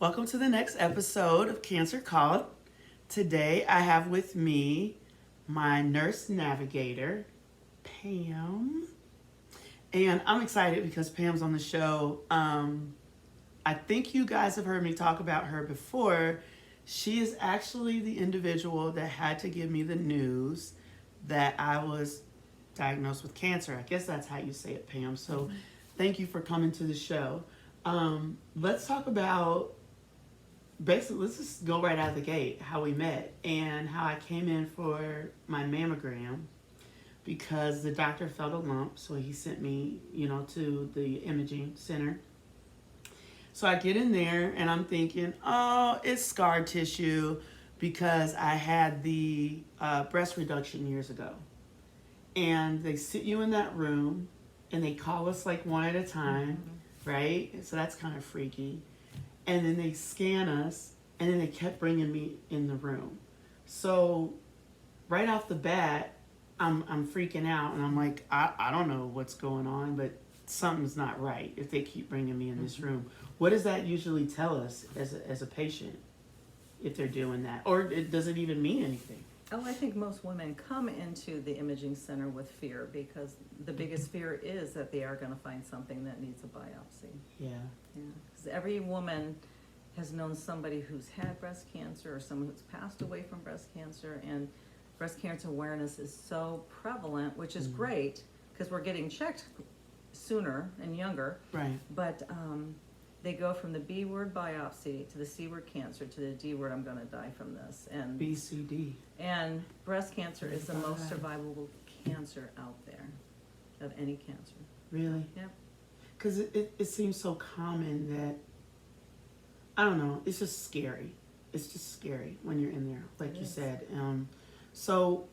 Welcome to the next episode of Cancer Called. Today I have with me my nurse navigator, Pam. And I'm excited because Pam's on the show. I think you guys have heard me talk about her before. She is actually the individual that had to give me the news that I was diagnosed with cancer. I guess that's how you say it, Pam. So thank you for coming to the show. Let's talk about basically, let's just go right out of the gate how we met and how I came in for my mammogram because the doctor felt a lump, so he sent me, to the imaging center. So I get in there and I'm thinking, oh, it's scar tissue because I had the breast reduction years ago. And they sit you in that room and they call us like one at a time, right? So that's kind of freaky. And then they scan us, and then they kept bringing me in the room. So right off the bat, I'm freaking out, and I'm like, I don't know what's going on, but something's not right if they keep bringing me in this room. What does that usually tell us as a patient if they're doing that? Or does it even mean anything? Oh, I think most women come into the imaging center with fear because the biggest fear is that they are going to find something that needs a biopsy. Yeah. Yeah, because every woman has known somebody who's had breast cancer or someone who's passed away from breast cancer, and breast cancer awareness is so prevalent, which is great because we're getting checked sooner and younger. Right. But they go from the B word biopsy to the C word cancer to the D word I'm going to die from this. And BCD. And breast cancer is the most survivable cancer out there of any cancer. Really? Yep. Because it seems so common that, I don't know, it's just scary. It's just scary when you're in there, like you said. So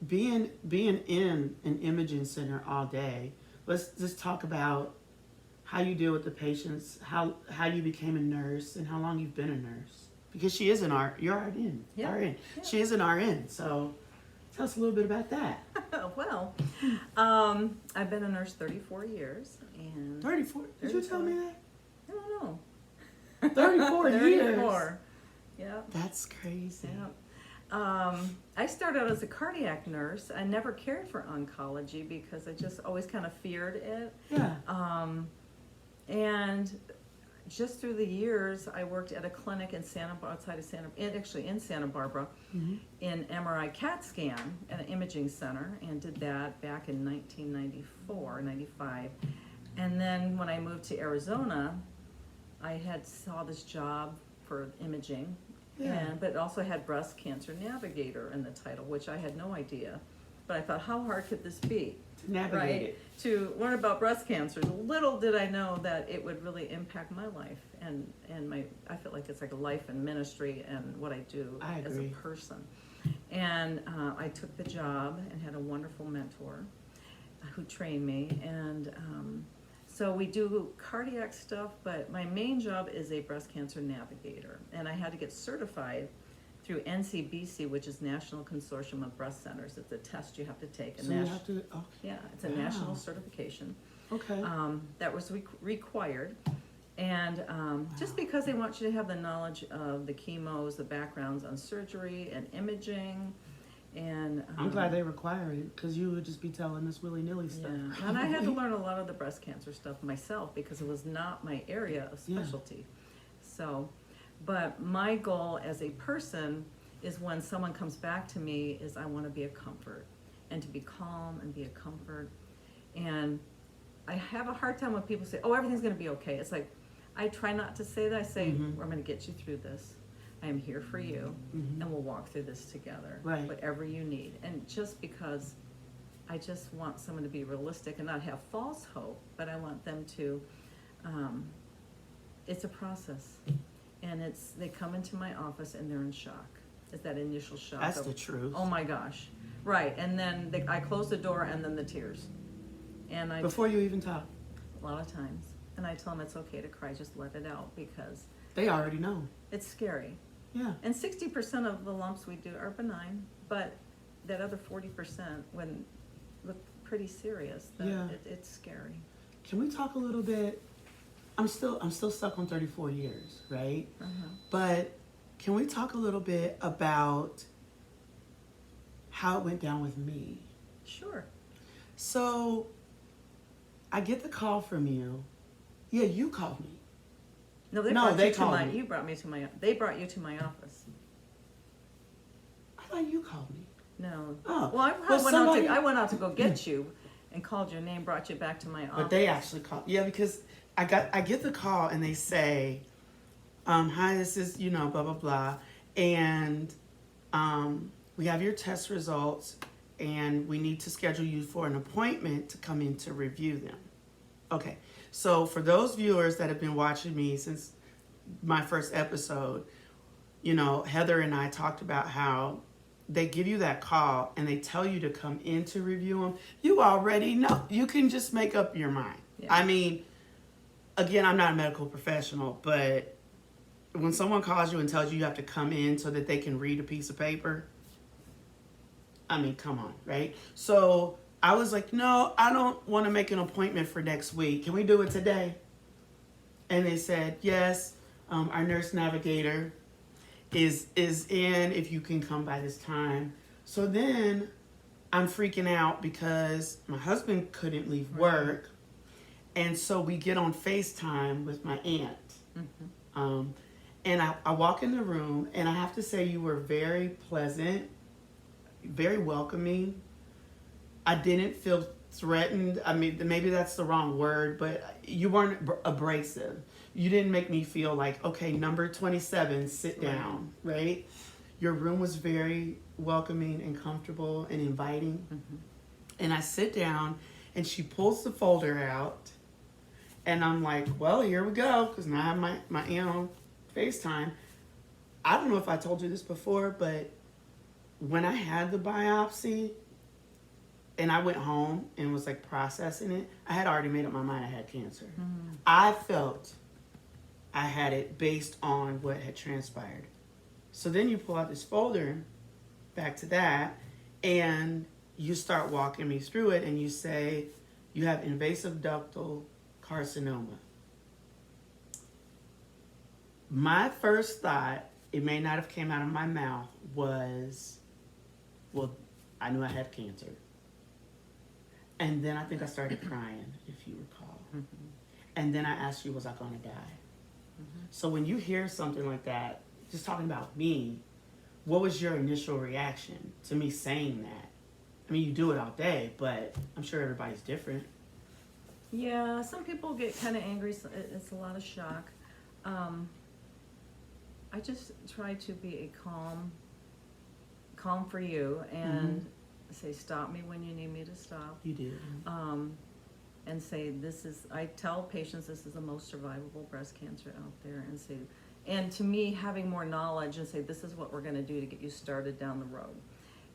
being in an imaging center all day, let's just talk about how you deal with the patients, how you became a nurse, and how long you've been a nurse. Because she is an you're RN. Yeah. RN. Yeah. She is an RN, so tell us a little bit about that. Well, I've been a nurse 34 years. And 34? Did you tell me that? I don't know. 34 years? 34. Yeah. That's crazy. Yeah. I started out as a cardiac nurse. I never cared for oncology because I just always kind of feared it. Yeah. And just through the years, I worked at a clinic in in Santa Barbara, in MRI CAT scan at an imaging center, and did that back in 1994, 95. And then when I moved to Arizona, I saw this job for imaging, but it also had breast cancer navigator in the title, which I had no idea. But I thought, how hard could this be? To navigate it. To learn about breast cancer. Little did I know that it would really impact my life and I feel like it's like a life and ministry and what I do as a person. And I took the job and had a wonderful mentor who trained me. And so we do cardiac stuff, but my main job is a breast cancer navigator. And I had to get certified through NCBC, which is National Consortium of Breast Centers. It's a test you have to take. So you have to, okay. Yeah, it's a national certification. Okay. That was required. And just because they want you to have the knowledge of the chemos, the backgrounds on surgery and imaging. And I'm glad they require it because you would just be telling us willy-nilly stuff. Yeah. And I had to learn a lot of the breast cancer stuff myself because it was not my area of specialty. So, but my goal as a person is when someone comes back to me is I want to be a comfort and to be calm and be a comfort. And I have a hard time when people say, oh, everything's going to be okay. It's like, I try not to say that. I say, we're going to get you through this. I am here for you, and we'll walk through this together. Right. Whatever you need. And just because I just want someone to be realistic and not have false hope, but I want them to, it's a process. And they come into my office and they're in shock. It's that initial shock. That's the truth. Oh my gosh. Right. And then I close the door and then the tears. And before you even talk. A lot of times. And I tell them it's okay to cry, just let it out because they already know. It's scary. Yeah. And 60% of the lumps we do are benign, but that other 40% when look pretty serious, it's scary. Can we talk a little bit I'm still stuck on 34 years, right? Uh-huh. But can we talk a little bit about how it went down with me? Sure. So I get the call from you. Yeah, you called me. No, they brought you to my office. I thought you called me. No. Oh. Well, I went out to go get you and called your name, brought you back to my office. But they actually called. Yeah, because I get the call and they say, hi, this is, blah, blah, blah. And we have your test results and we need to schedule you for an appointment to come in to review them. Okay. So for those viewers that have been watching me since my first episode, Heather and I talked about how they give you that call and they tell you to come in to review them. You already know. You can just make up your mind. Yeah. I mean, again, I'm not a medical professional, but when someone calls you and tells you you have to come in so that they can read a piece of paper, I mean, come on, right? So I was like, no, I don't want to make an appointment for next week. Can we do it today? And they said, yes, our nurse navigator is in if you can come by this time. So then I'm freaking out because my husband couldn't leave work. And so we get on FaceTime with my aunt. Mm-hmm. And I walk in the room and I have to say you were very pleasant, very welcoming. I didn't feel threatened. I mean, maybe that's the wrong word, but you weren't abrasive. You didn't make me feel like, okay, number 27, sit down, right? Your room was very welcoming and comfortable and inviting. Mm-hmm. And I sit down and she pulls the folder out and I'm like, well, here we go, because now I have my aunt on FaceTime. I don't know if I told you this before, but when I had the biopsy, and I went home and was like processing it, I had already made up my mind I had cancer. Mm. I felt I had it based on what had transpired. So then you pull out this folder, back to that, and you start walking me through it and you say, you have invasive ductal carcinoma. My first thought, it may not have came out of my mouth, was, well, I knew I had cancer. And then I think I started crying, if you recall. Mm-hmm. And then I asked you, was I going to die? Mm-hmm. So when you hear something like that, just talking about me, what was your initial reaction to me saying that? I mean, you do it all day, but I'm sure everybody's different. Yeah, some people get kind of angry. It's a lot of shock. I just try to be a calm for you and mm-hmm. say, stop me when you need me to stop. You do. And say, I tell patients this is the most survivable breast cancer out there, and say, and to me, having more knowledge and say, this is what we're going to do to get you started down the road.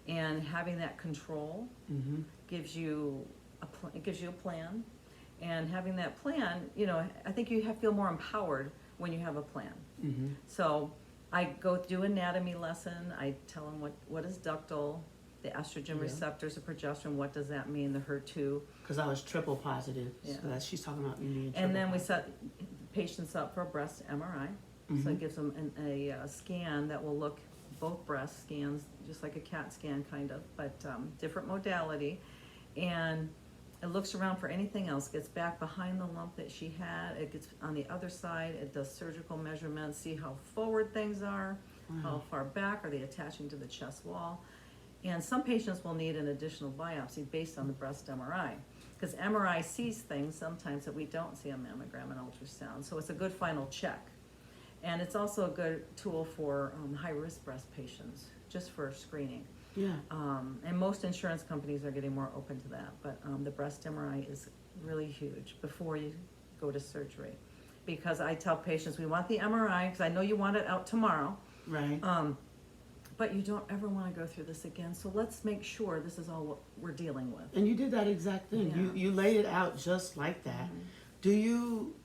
And having that control mm-hmm. gives you a plan. And having that plan, I think you feel more empowered when you have a plan. Mm-hmm. So I go do anatomy lesson. I tell them what is ductal, the estrogen receptors, the progesterone, what does that mean, the HER2. Because I was triple positive, so she's talking about me being triple And then positive. we set patients up for a breast MRI. Mm-hmm. So it gives them a scan that will look, both breast scans, just like a CAT scan kind of, but different modality. And it looks around for anything else, gets back behind the lump that she had, it gets on the other side, it does surgical measurements, see how forward things are, how far back, are they attaching to the chest wall. And some patients will need an additional biopsy based on the breast MRI, because MRI sees things sometimes that we don't see on mammogram and ultrasound, so it's a good final check. And it's also a good tool for high-risk breast patients, just for screening. Yeah. And most insurance companies are getting more open to that, but the breast MRI is really huge before you go to surgery. Because I tell patients, we want the MRI, because I know you want it out tomorrow. Right. But you don't ever want to go through this again, so let's make sure this is all what we're dealing with. And you did that exact thing. Yeah. You laid it out just like that. Mm-hmm. Do you,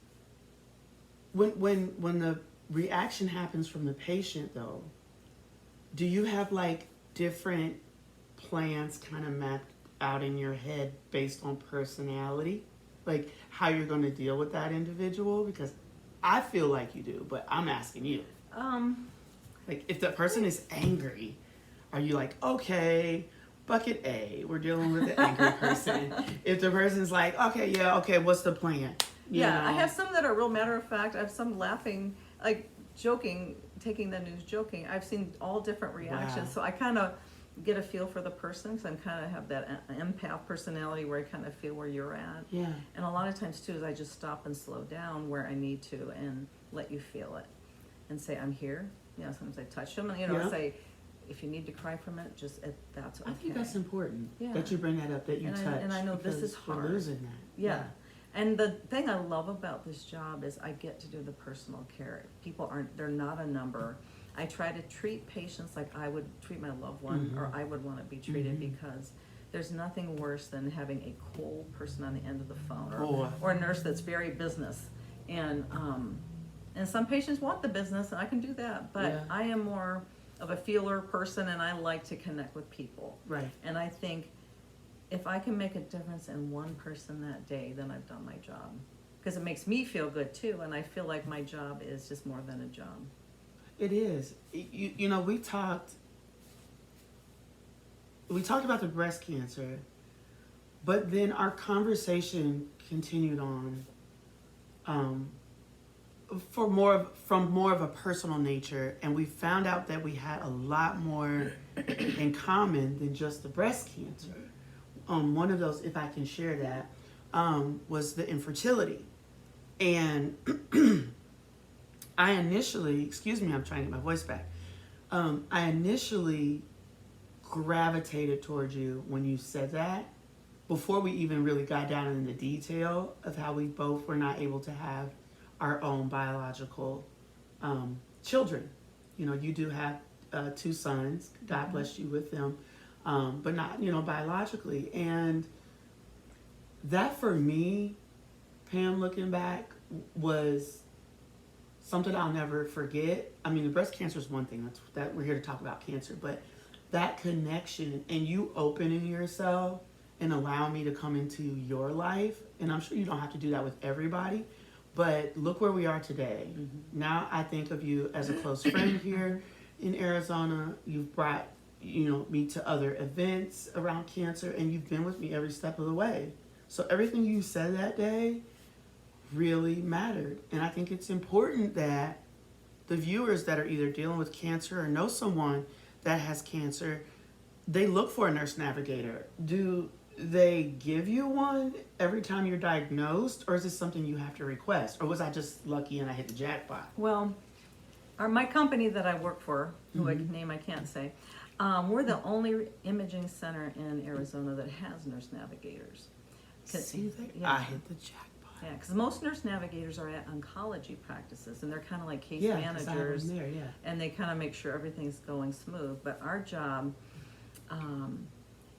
when the reaction happens from the patient though, do you have like different plans kind of mapped out in your head based on personality? like how you're going to deal with that individual? Because I feel like you do, but I'm asking you. Like if the person is angry, are you like, okay, bucket A, we're dealing with the angry person. If the person's like, okay, yeah, okay, what's the plan? You know? I have some that are real matter of fact. I have some laughing, like joking, taking the news joking. I've seen all different reactions. Wow. So I kind of get a feel for the person because I'm kind of have that empath personality where I kind of feel where you're at. Yeah. And a lot of times too is I just stop and slow down where I need to and let you feel it and say, I'm here. You know, sometimes I touch them and, you know, Yeah. say, if you need to cry from it, just that's okay. I think that's important Yeah. that you bring that up, that you touch. And I know this is hard. We're losing that. Yeah. And the thing I love about this job is I get to do the personal care. People they're not a number. I try to treat patients like I would treat my loved one or I would want to be treated because there's nothing worse than having a cold person on the end of the phone or a nurse that's very business. And some patients want the business and I can do that, but I am more of a feeler person and I like to connect with people. Right. And I think if I can make a difference in one person that day, then I've done my job. Because it makes me feel good too, and I feel like my job is just more than a job. It is. You know, we talked about the breast cancer, but then our conversation continued on from more of a personal nature, and we found out that we had a lot more in common than just the breast cancer. One of those, if I can share that, was the infertility. And I initially, excuse me, I'm trying to get my voice back. I initially gravitated towards you when you said that, before we even really got down in the detail of how we both were not able to have our own biological children. You know, you do have 2 sons. God bless you with them. But not, you know, biologically. And that for me, Pam, looking back, was something I'll never forget. I mean, the breast cancer is one thing, that we're here to talk about cancer, but that connection and you opening yourself and allowing me to come into your life, and I'm sure you don't have to do that with everybody, but look where we are today. Now I think of you as a close friend here in Arizona. You've brought, you know, me to other events around cancer, and you've been with me every step of the way. So everything you said that day really mattered. And I think it's important that the viewers that are either dealing with cancer or know someone that has cancer, they look for a nurse navigator. Do they give you one every time you're diagnosed, or is this something you have to request? Or was I just lucky and I hit the jackpot? Well, my company that I work for, who name I can't say, we're the only imaging center in Arizona that has nurse navigators. See that? I hit the jackpot. Yeah, because most nurse navigators are at oncology practices, and they're kind of like case 'cause managers, I was there, and they kind of make sure everything's going smooth. But our job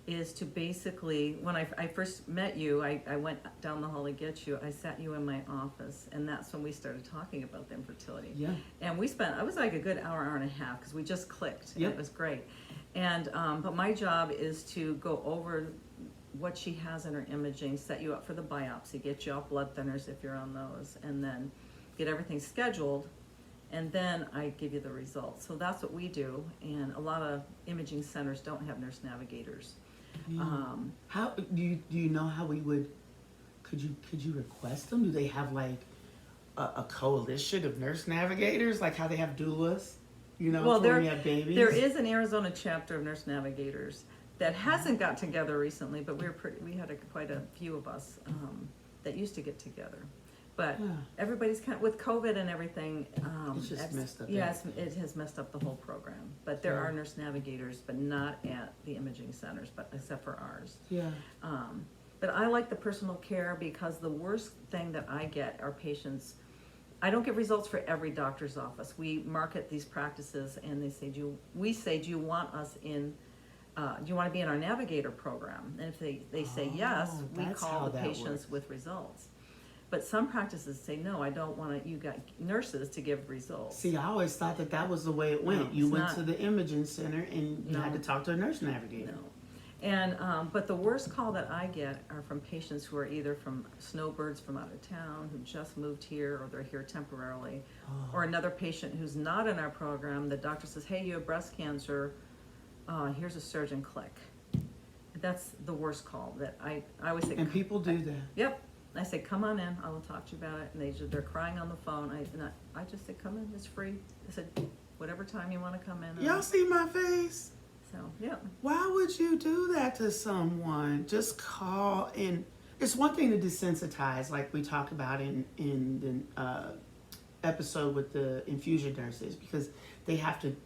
is to basically, when I first met you, I went down the hall to get you. I sat you in my office, and that's when we started talking about the infertility. Yeah. And I was like a good hour and a half, because we just clicked. Yep. And it was great. And but my job is to go over what she has in her imaging, set you up for the biopsy, get you off blood thinners if you're on those, and then get everything scheduled, and then I give you the results. So that's what we do, and a lot of imaging centers don't have nurse navigators. Yeah. How do you know how we would? Could you request them? Do they have like a coalition of nurse navigators, like how they have doulas? You know, well, when we have babies. There is an Arizona chapter of nurse navigators that hasn't got together recently, but we had quite a few of us that used to get together. But everybody's kind of, with COVID and everything. It's just messed up. Yeah, it has messed up the whole program. But there are nurse navigators, but not at the imaging centers, but except for ours. Yeah. But I like the personal care, because the worst thing that I get are patients. I don't get results for every doctor's office. We market these practices, and they say, do you want us in? Do you want to be in our Navigator program? And if they say yes, we call the patients with results. But some practices say, no, I don't want you got nurses to give results. See, I always thought that was the way it went. No, you went not. to the imaging center and you had to talk to a nurse navigator. No. And but the worst call that I get are from patients who are either from snowbirds from out of town who just moved here, or they're here temporarily, or another patient who's not in our program. The doctor says, "Hey, you have breast cancer. Here's a surgeon. Click." That's the worst call. That I always say. And people do that. Yep. I say, "Come on in. I will talk to you about it." And they're crying on the phone. I just say, "Come in. It's free." I said, "Whatever time you want to come in." Y'all see my face? So, yeah. Why would you do that to someone? Just call. And it's one thing to desensitize, like we talk about in the episode with the infusion nurses, because they have to,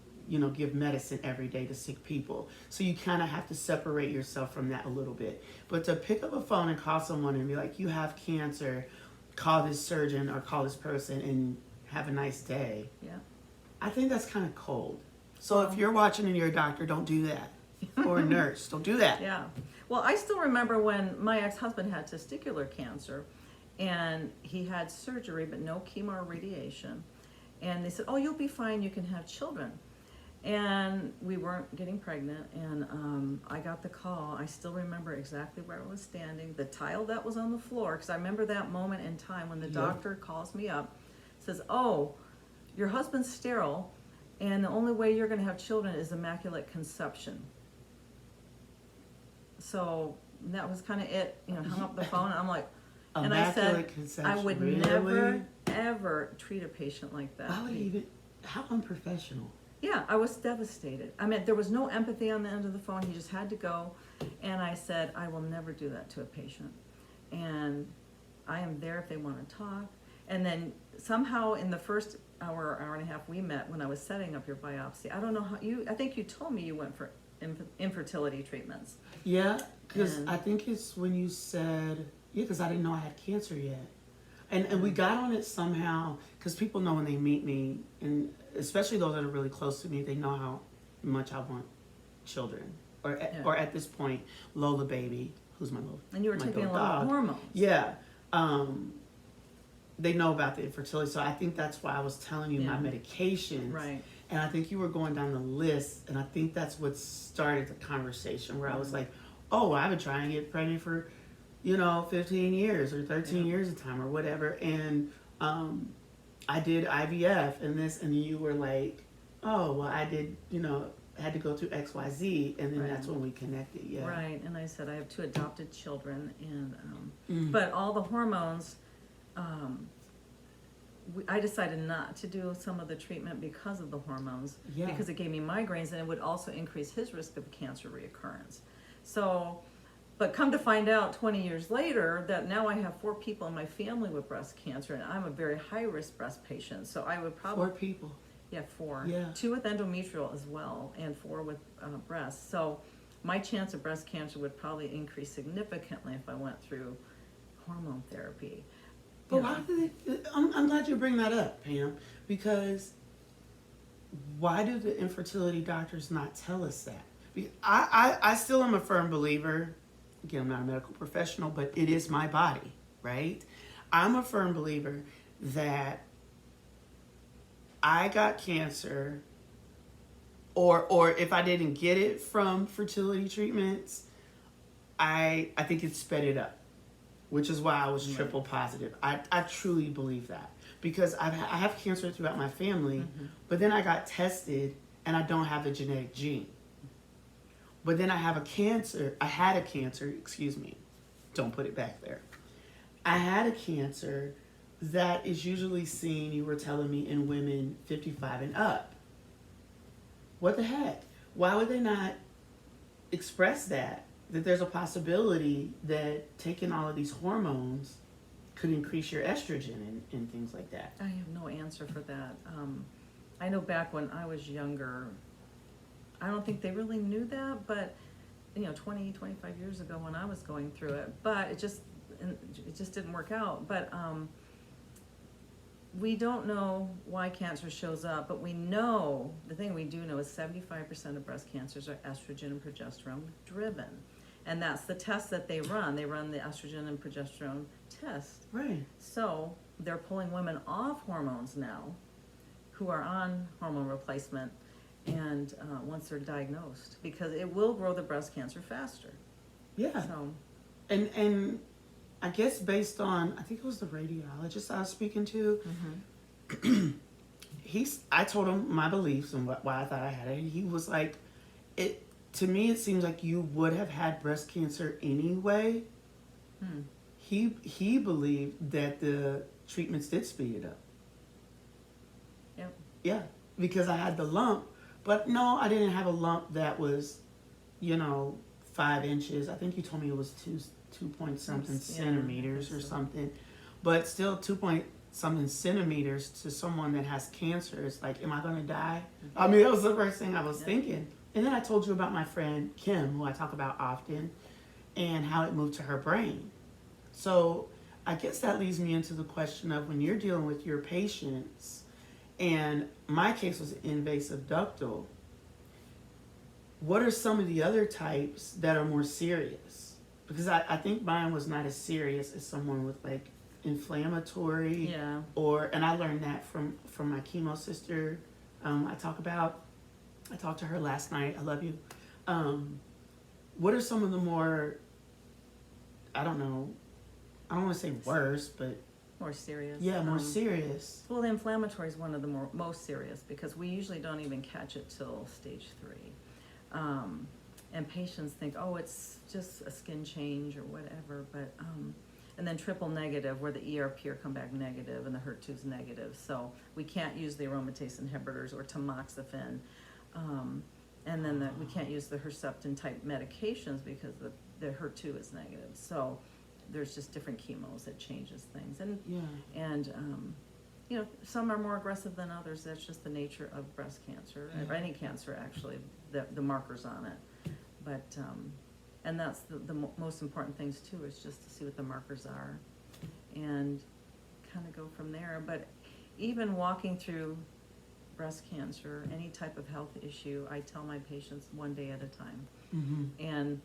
give medicine every day to sick people. So you kind of have to separate yourself from that a little bit. But to pick up a phone and call someone and be like, "You have cancer, call this surgeon or call this person and have a nice day." Yeah. I think that's kind of cold. So if you're watching and you're a doctor, don't do that. Or a nurse, don't do that. Yeah. Well, I still remember when my ex-husband had testicular cancer, and he had surgery but no chemo or radiation. And they said, "Oh, you'll be fine, you can have children." And we weren't getting pregnant, and I got the call. I still remember exactly where I was standing, the tile that was on the floor, because I remember that moment in time when the doctor calls me up, says, "Oh, your husband's sterile, and the only way you're going to have children is immaculate conception." So that was kind of it. Hung up the phone, and I'm like, and I said, I would never, ever treat a patient like that. How unprofessional. Yeah, I was devastated. I mean, there was no empathy on the end of the phone. He just had to go. And I said, I will never do that to a patient. And I am there if they want to talk. And then somehow in the first hour and a half we met when I was setting up your biopsy, I don't know how I think you told me you went for infertility treatments. Yeah, because I think it's when you said, because I didn't know I had cancer yet. And we got on it somehow, because people know when they meet me, and especially those that are really close to me, they know how much I want children. Or at this point, Lola baby, who's my little And you were taking a lot of hormones. Yeah. They know about the infertility, so I think that's why I was telling you my medications. Right. And I think you were going down the list, and I think that's what started the conversation, where I was like, "Oh, I've been trying to get pregnant for 15 years or 13 years of time or whatever." And I did IVF and this, and you were like, "Oh, well, I did, had to go through XYZ." And then that's when we connected. Yeah. Right. And I said, I have 2 adopted children, and but all the hormones, I decided not to do some of the treatment because of the hormones, because it gave me migraines, and it would also increase his risk of cancer reoccurrence. So, but come to find out 20 years later that now I have 4 people in my family with breast cancer, and I'm a very high-risk breast patient. So I would probably... 4 people. Yeah, 4. Yeah. 2 with endometrial as well, and 4 with breast. So my chance of breast cancer would probably increase significantly if I went through hormone therapy. But why did I'm glad you bring that up, Pam, because why do the infertility doctors not tell us that? Because I still am a firm believer. Again, I'm not a medical professional, but it is my body, right? I'm a firm believer that I got cancer, or if I didn't get it from fertility treatments, I think it sped it up, which is why I was triple positive. I truly believe that, because I have cancer throughout my family, but then I got tested and I don't have the genetic gene. But then I had a cancer, don't put it back there. I had a cancer that is usually seen, you were telling me, in women 55 and up. What the heck? Why would they not express that there's a possibility that taking all of these hormones could increase your estrogen and things like that? I have no answer for that. I know back when I was younger, I don't think they really knew that, but 20, 25 years ago when I was going through it, but it just didn't work out. But we don't know why cancer shows up, but we know, the thing we do know is 75% of breast cancers are estrogen and progesterone driven. And that's the test that they run. They run the estrogen and progesterone test. Right. So they're pulling women off hormones now who are on hormone replacement. and once they're diagnosed, because it will grow the breast cancer faster. Yeah. So, and I guess based on, I think it was the radiologist I was speaking to. mm-hmm. I told him my beliefs and why I thought I had it. And he was like, to me, it seems like you would have had breast cancer anyway. Hmm. He believed that the treatments did speed it up. Yep. Yeah, because I had the lump, but no, I didn't have a lump that was, 5 inches. I think you told me it was two point something centimeters or something, but still 2 point something centimeters to someone that has cancer. It's like, am I going to die? Mm-hmm. I mean, that was the first thing I was thinking. And then I told you about my friend Kim, who I talk about often, and how it moved to her brain. So I guess that leads me into the question of when you're dealing with your patients, and my case was invasive ductal, what are some of the other types that are more serious? Because I think mine was not as serious as someone with like inflammatory, and I learned that from my chemo sister. I talked to her last night. I love you. What are some of the more, I don't want to say worse, but more serious. Yeah, more serious. Well, the inflammatory is one of the most serious, because we usually don't even catch it till stage 3. And patients think, oh, it's just a skin change or whatever, but and then triple negative, where the ERP come back negative and the HER2's negative. So we can't use the aromatase inhibitors or tamoxifen. And then we can't use the Herceptin type medications because the HER2 is negative. So there's just different chemos that changes things. And some are more aggressive than others. That's just the nature of breast cancer, or any cancer actually, the markers on it. But and that's the most important things too, is just to see what the markers are and kind of go from there. But even walking through breast cancer, any type of health issue, I tell my patients one day at a time. Mm-hmm. And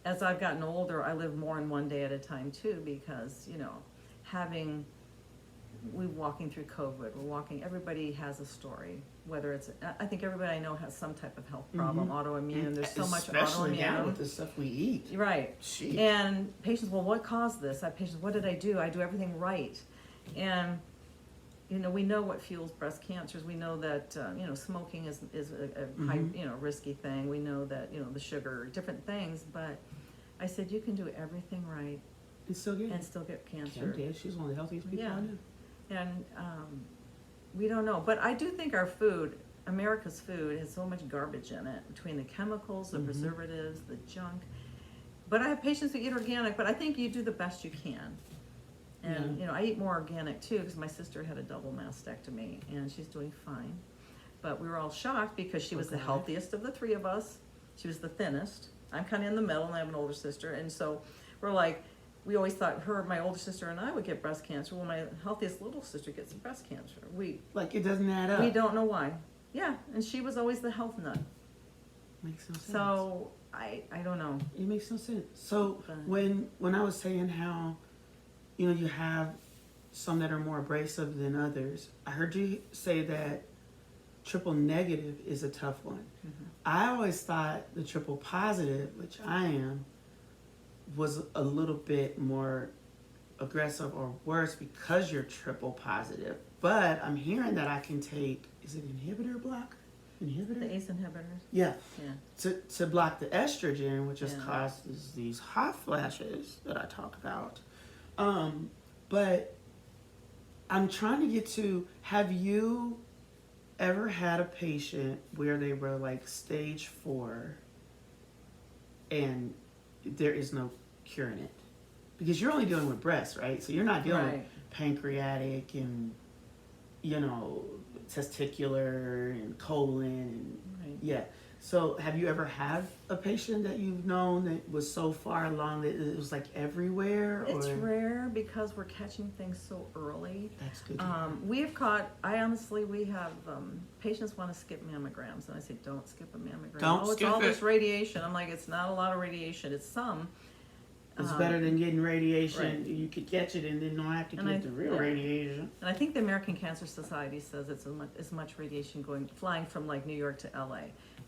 as I've gotten older, I live more in one day at a time too, because we're walking through COVID, everybody has a story, whether it's, I think everybody I know has some type of health problem, autoimmune, there's so much autoimmune. Especially now with the stuff we eat. Right. Jeez. And patients, well, what caused this? I have patients, what did I do? I do everything right. And, we know what fuels breast cancers. We know that, smoking is a high, risky thing. We know that, the sugar, different things, but I said, you can do everything right. And still get cancer. Kim did. She's one of the healthiest people I know. And we don't know. But I do think our food, America's food, has so much garbage in it, between the chemicals, the preservatives, the junk. But I have patients who eat organic, but I think you do the best you can. And, I eat more organic too, because my sister had a double mastectomy, and she's doing fine. But we were all shocked because she was the healthiest of the 3 of us. She was the thinnest. I'm kind of in the middle, and I have an older sister. And so we're like, we always thought my older sister and I would get breast cancer. Well, my healthiest little sister gets breast cancer. It doesn't add up. We don't know why. Yeah, and she was always the health nut. Makes no sense. So I don't know. It makes no sense. So when I was saying how, you have some that are more abrasive than others, I heard you say that triple negative is a tough one. Mm-hmm. I always thought the triple positive, which I am, was a little bit more aggressive or worse because you're triple positive. But I'm hearing that I can take, is it inhibitor blocker? The ACE inhibitors? Yeah. To block the estrogen, which just causes these hot flashes that I talk about. But I'm trying to get to, have you ever had a patient where they were like stage 4 and there is no curing it? Because you're only dealing with breast, right? So you're not dealing with pancreatic and, testicular and colon and So have you ever had a patient that you've known that was so far along that it was like everywhere? It's rare because we're catching things so early. That's good. We have patients want to skip mammograms, and I say, don't skip a mammogram. Don't skip it's all it. this radiation. I'm like, it's not a lot of radiation. It's some. It's better than getting radiation. Right. You could catch it and then don't have to get the real radiation. And I think the American Cancer Society says it's as much radiation flying from like New York to LA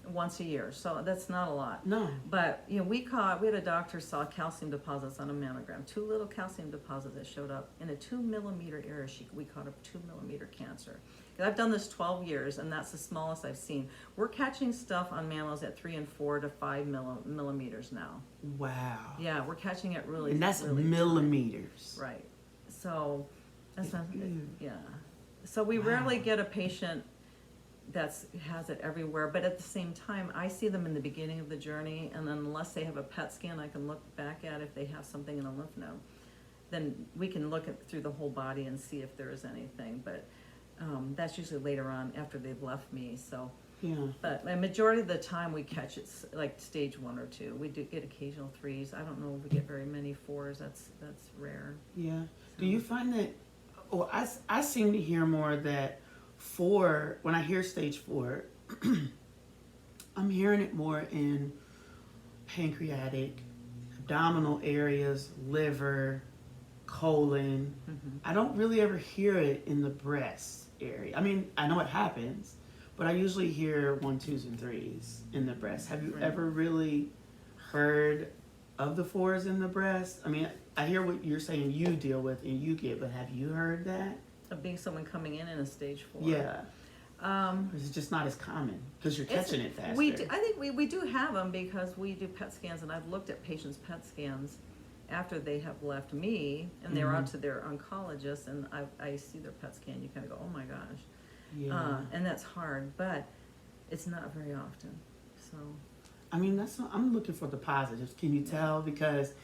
once a year. So that's not a lot. No. But we had a doctor saw calcium deposits on a mammogram, 2 little calcium deposits that showed up in a 2 millimeter area. We caught a 2 millimeter cancer. And I've done this 12 years, and that's the smallest I've seen. We're catching stuff on mammals at 3 and 4 to 5 millimeters now. Wow. Yeah, we're catching it really. And that's really millimeters. tiny. Right. So that's not. Yeah. So we rarely get a patient has it everywhere, but at the same time, I see them in the beginning of the journey, and then unless they have a PET scan, I can look back at if they have something in a lymph node. Then we can look through the whole body and see if there is anything, but that's usually later on after they've left me. So, yeah. But a majority of the time we catch it like stage 1 or 2. We do get occasional 3s. I don't know if we get very many 4s. That's rare. Yeah. So. Do you find that? Oh, I seem to hear more that 4. When I hear stage 4, I'm hearing it more in pancreatic, abdominal areas, liver, colon. Mm-hmm. I don't really ever hear it in the breast area. I mean, I know it happens, but I usually hear 1, 2s, and 3s in the breast. Have you ever really heard of the 4s in the breast? I mean, I hear what you're saying you deal with and you get, but have you heard that? Of being someone coming in a stage 4. Yeah. It's just not as common because you're catching it faster. I think we do have them because we do PET scans, and I've looked at patients' PET scans after they have left me, and they're out to their oncologist, and I see their PET scan. You kind of go, oh my gosh. Yeah. And that's hard, but it's not very often. So. I mean, I'm looking for the positives. Can you tell? Because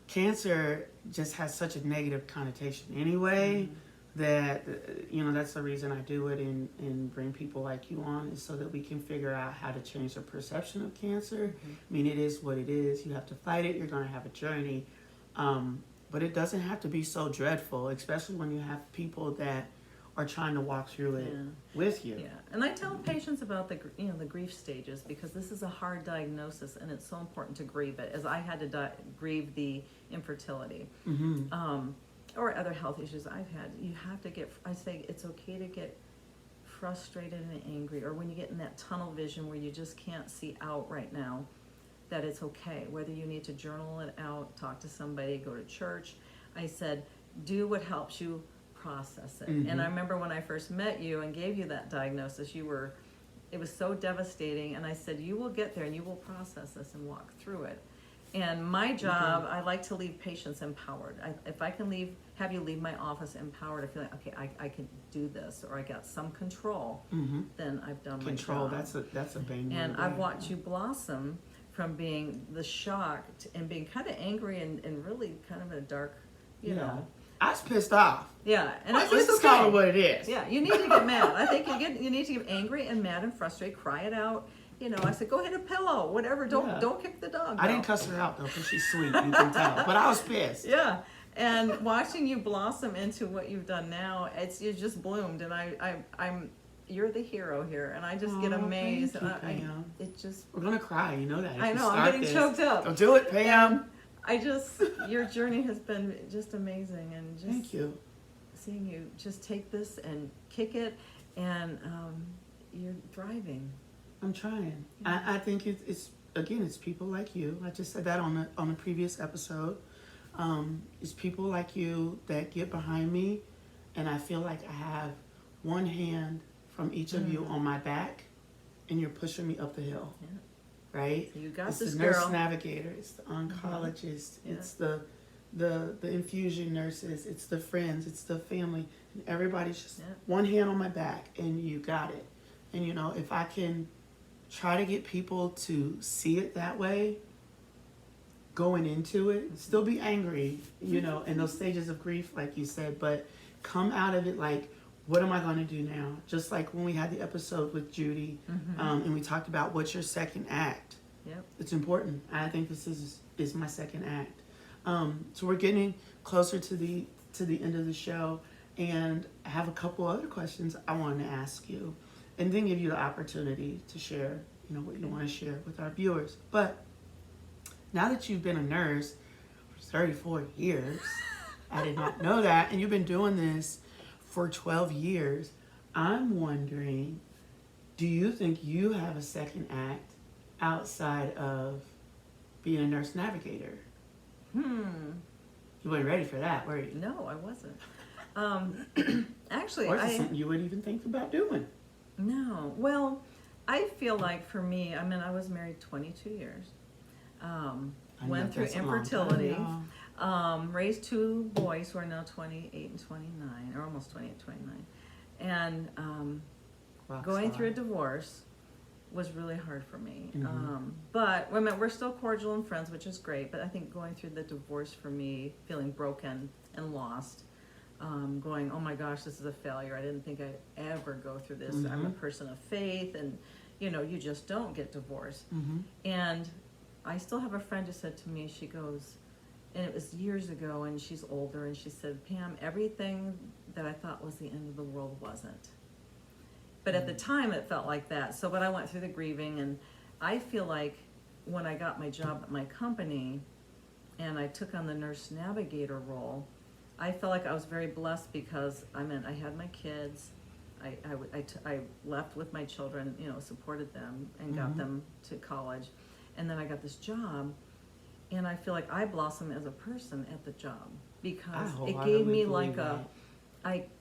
cancer just has such a negative connotation anyway. That that's the reason I do it and bring people like you on, is so that we can figure out how to change the perception of cancer. I mean, it is what it is. You have to fight it. You're going to have a journey, but it doesn't have to be so dreadful, especially when you have people that are trying to walk through it with you. Yeah, and I tell patients about the grief stages, because this is a hard diagnosis, and it's so important to grieve it, as I had to grieve the infertility. Or other health issues I've had. You have to I say it's okay to get frustrated and angry, or when you get in that tunnel vision where you just can't see out right now, that it's okay. Whether you need to journal it out, talk to somebody, go to church. I said, do what helps you process it. And I remember when I first met you and gave you that diagnosis, it was so devastating, and I said, you will get there and you will process this and walk through it. And my job, I like to leave patients empowered. If I can have you leave my office empowered, I feel like, okay, I can do this, or I got some control, then I've done my job. Control, that's a bang. And I've watched you blossom from being the shocked and being kind of angry and really kind of in a dark, you know. I was pissed off. Yeah, and let's just call it what it is. Yeah, you need to get mad. I think you need to get angry and mad and frustrated, cry it out. I said, go hit a pillow, whatever. Don't kick the dog. I didn't cuss her out though, because she's sweet. You can tell, but I was pissed. Yeah, and watching you blossom into what you've done now, you just bloomed, and I'm you're the hero here, and I just get amazed. Thank you, Pam. We're gonna cry. You know that. I know. I'm getting choked up. Don't do it, Pam. Your journey has been just amazing, and just thank you. Seeing you just take this and kick it, and you're thriving. I'm trying. Yeah. I think it's people like you. I just said that on the previous episode. It's people like you that get behind me, and I feel like I have one hand from each of you on my back, and you're pushing me up the hill. Yeah. Right? So you got it's this, the girl. Nurse Navigator. It's the oncologist. Yeah. It's the infusion nurses. It's the friends. It's the family. And everybody's just one hand on my back, and you got it. And if I can try to get people to see it that way, going into it, still be angry, in those stages of grief, like you said, but come out of it like, what am I going to do now? Just like when we had the episode with Judy, and we talked about what's your second act. Yep. It's important. I think this is my second act. So we're getting closer to the end of the show, and I have a couple other questions I wanted to ask you, and then give you the opportunity to share, what you want to share with our viewers. But now that you've been a nurse 34 years. I did not know that. And you've been doing this for 12 years. I'm wondering, do you think you have a second act outside of being a nurse navigator? You weren't ready for that, were you? No, I wasn't. Actually, or is it something you would even think about doing? No. Well, I feel like for me, I mean, I was married 22 years. Went through infertility. Raised two boys who are now 28 and 29, or almost 28, 29. And going through a divorce was really hard for me. But I mean, we're still cordial and friends, which is great. But I think going through the divorce for me, feeling broken and lost, going, oh my gosh, this is a failure. I didn't think I'd ever go through this. I'm a person of faith, and you just don't get divorced. And I still have a friend who said to me, she goes, and it was years ago, and she's older, and she said, Pam, everything that I thought was the end of the world wasn't. But at the time, it felt like that. So, but I went through the grieving, and I feel like when I got my job at my company, and I took on the nurse navigator role, I felt like I was very blessed because I had my kids. I left with my children, supported them and got them to college. And then I got this job, and I feel like I blossomed as a person at the job because it gave me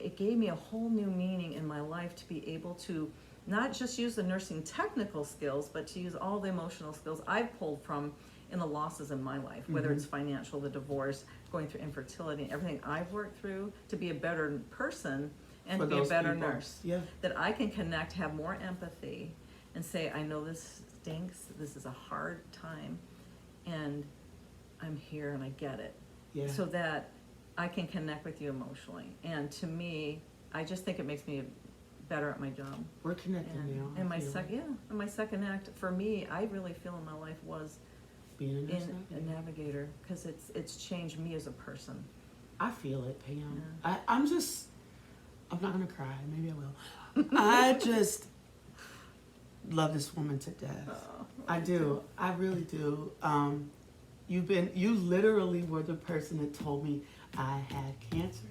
it gave me a whole new meaning in my life to be able to not just use the nursing technical skills, but to use all the emotional skills I've pulled from in the losses in my life, whether it's financial, the divorce, going through infertility, everything I've worked through to be a better person and to be a better nurse. Yeah. That I can connect, have more empathy, and say, I know this stinks, this is a hard time, and I'm here and I get it. Yeah. So that I can connect with you emotionally. And to me, I just think it makes me better at my job. We're connecting now. And my second act for me, I really feel in my life was being a navigator, because it's changed me as a person. I feel it, Pam. Yeah. I'm not gonna cry. Maybe I will. I just love this woman to death. Oh, I do. I really do. You literally were the person that told me I had cancer.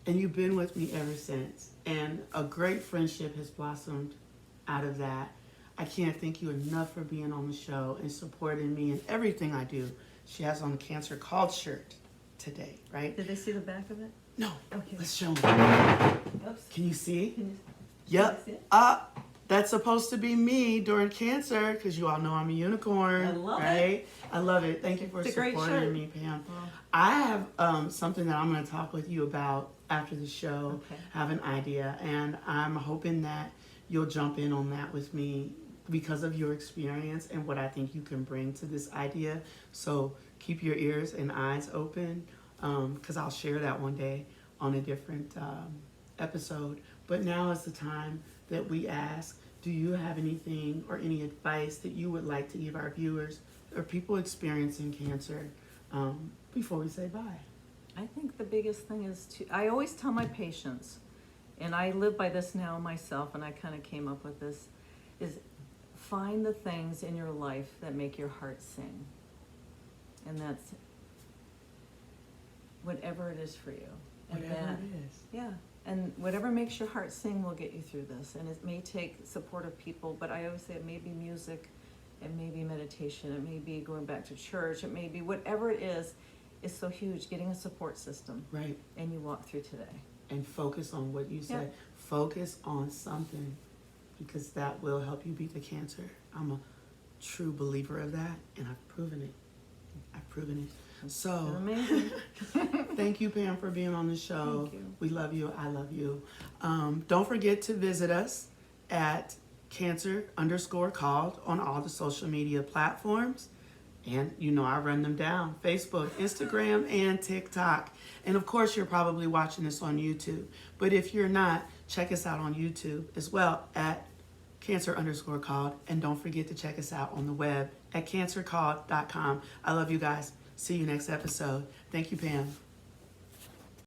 And you've been with me ever since. And a great friendship has blossomed out of that. I can't thank you enough for being on the show and supporting me in everything I do. She has on a Cancer Called shirt today, right? Did they see the back of it? No. Okay. Let's show them. Oops. Can you see? Yep. That's supposed to be me during cancer, because you all know I'm a unicorn. I love it. I love it. Thank you for supporting me, Pam. Well, I have something that I'm going to talk with you about after the show. Okay. I have an idea, and I'm hoping that you'll jump in on that with me because of your experience and what I think you can bring to this idea. So keep your ears and eyes open, because I'll share that one day on a different episode. But now is the time that we ask, do you have anything or any advice that you would like to give our viewers or people experiencing cancer before we say bye? I think the biggest thing is I always tell my patients, and I live by this now myself, and I kind of came up with this, is find the things in your life that make your heart sing. And that's whatever it is for you. And whatever it is. Yeah. And whatever makes your heart sing will get you through this. And it may take supportive people, but I always say it may be music, it may be meditation, it may be going back to church, it may be whatever it is so huge, getting a support system. Right. And you walk through today. And focus on what you said. Yeah. Focus on something, because that will help you beat the cancer. I'm a true believer of that, and I've proven it. So, amazing. Thank you, Pam, for being on the show. Thank you. We love you. I love you. Don't forget to visit us at Cancer_Called on all the social media platforms. And I run them down: Facebook, Instagram, and TikTok. And of course, you're probably watching this on YouTube. But if you're not, check us out on YouTube as well at Cancer_Called. And don't forget to check us out on the web at cancercalled.com. I love you guys. See you next episode. Thank you, Pam.